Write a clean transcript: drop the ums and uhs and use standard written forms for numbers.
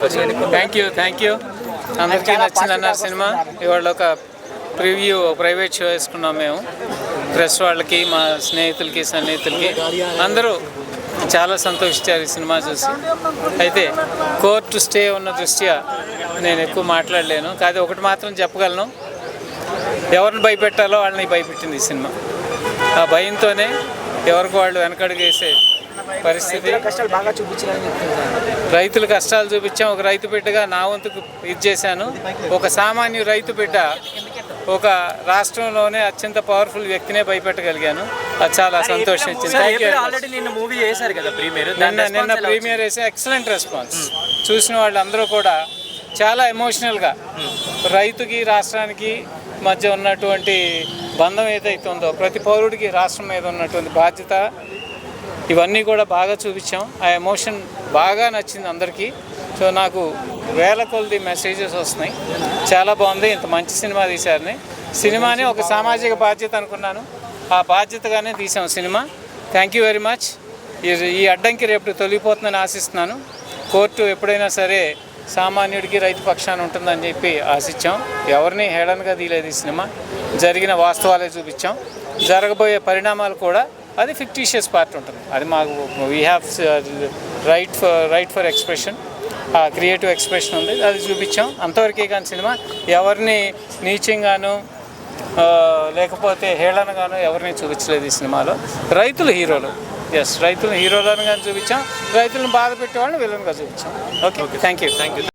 Thank you అందరికీ నచ్చిందన్నారు cinema. ఇవాళ ఒక ప్రివ్యూ ప్రైవేట్ షో వేసుకున్నాం మేము. ప్రెస్ వాళ్ళకి, మా స్నేహితులకి, సన్నిహితులకి అందరూ చాలా సంతోషించారు ఈ సినిమా చూసి. అయితే కోర్టు స్టే ఉన్న దృష్ట్యా నేను ఎక్కువ మాట్లాడలేను. కాదు ఒకటి మాత్రం చెప్పగలను, ఎవరిని భయపెట్టాలో వాళ్ళని భయపెట్టింది ఈ సినిమా. ఆ భయంతోనే ఎవరికి వాళ్ళు వెనకడుగు వేసే పరిస్థితి. రైతుల కష్టాలు చూపించాం. ఒక రైతు బిడ్డగా నా వంతుకు ఇది చేశాను. ఒక సామాన్య రైతు బిడ్డ ఒక రాష్ట్రంలోనే అత్యంత పవర్ఫుల్ వ్యక్తినే భయపెట్టగలిగాను. అది చాలా సంతోషం ఇచ్చింది. నిన్న ప్రీమియర్ వేసే ఎక్సలెంట్ రెస్పాన్స్. చూసిన వాళ్ళందరూ కూడా చాలా ఎమోషనల్గా రైతుకి రాష్ట్రానికి మధ్య ఉన్నటువంటి బంధం ఏదైతే ఉందో, ప్రతి పౌరుడికి రాష్ట్రం మీద ఉన్నటువంటి బాధ్యత, ఇవన్నీ కూడా బాగా చూపించాం. ఆ ఎమోషన్ బాగా నచ్చింది అందరికీ. సో నాకు వేల కొలది మెసేజెస్ వస్తున్నాయి. చాలా బాగుంది, ఇంత మంచి సినిమా తీశారని. సినిమాని ఒక సామాజిక బాధ్యత అనుకున్నాను, ఆ బాధ్యతగానే తీసాం cinema. Thank you very much. ఈ అడ్డంకి రేపు తొలగిపోతుందని ఆశిస్తున్నాను. కోర్టు ఎప్పుడైనా సరే సామాన్యుడికి రైతు పక్షాన ఉంటుందని చెప్పి ఆశించాం. ఎవరిని హేళనగా తీయలేదు ఈ సినిమా. జరిగిన వాస్తవాలే చూపించాం. జరగబోయే పరిణామాలు కూడా అది ఫిక్టీషియస్ పార్ట్ ఉంటుంది. అది మాకు we have right for expression, ఆ క్రియేటివ్ ఎక్స్ప్రెషన్ ఉంది, అది చూపించాం. అంతవరకే కానీ సినిమా ఎవరిని నీచంగాను లేకపోతే హేళనగాను ఎవరిని చూపించలేదు ఈ సినిమాలో. రైతులు హీరోలు, రైతులను హీరోలను కానీ చూపించాం, రైతులను బాధ పెట్టే వాళ్ళని విలన్గా చూపించాం. Okay, thank you.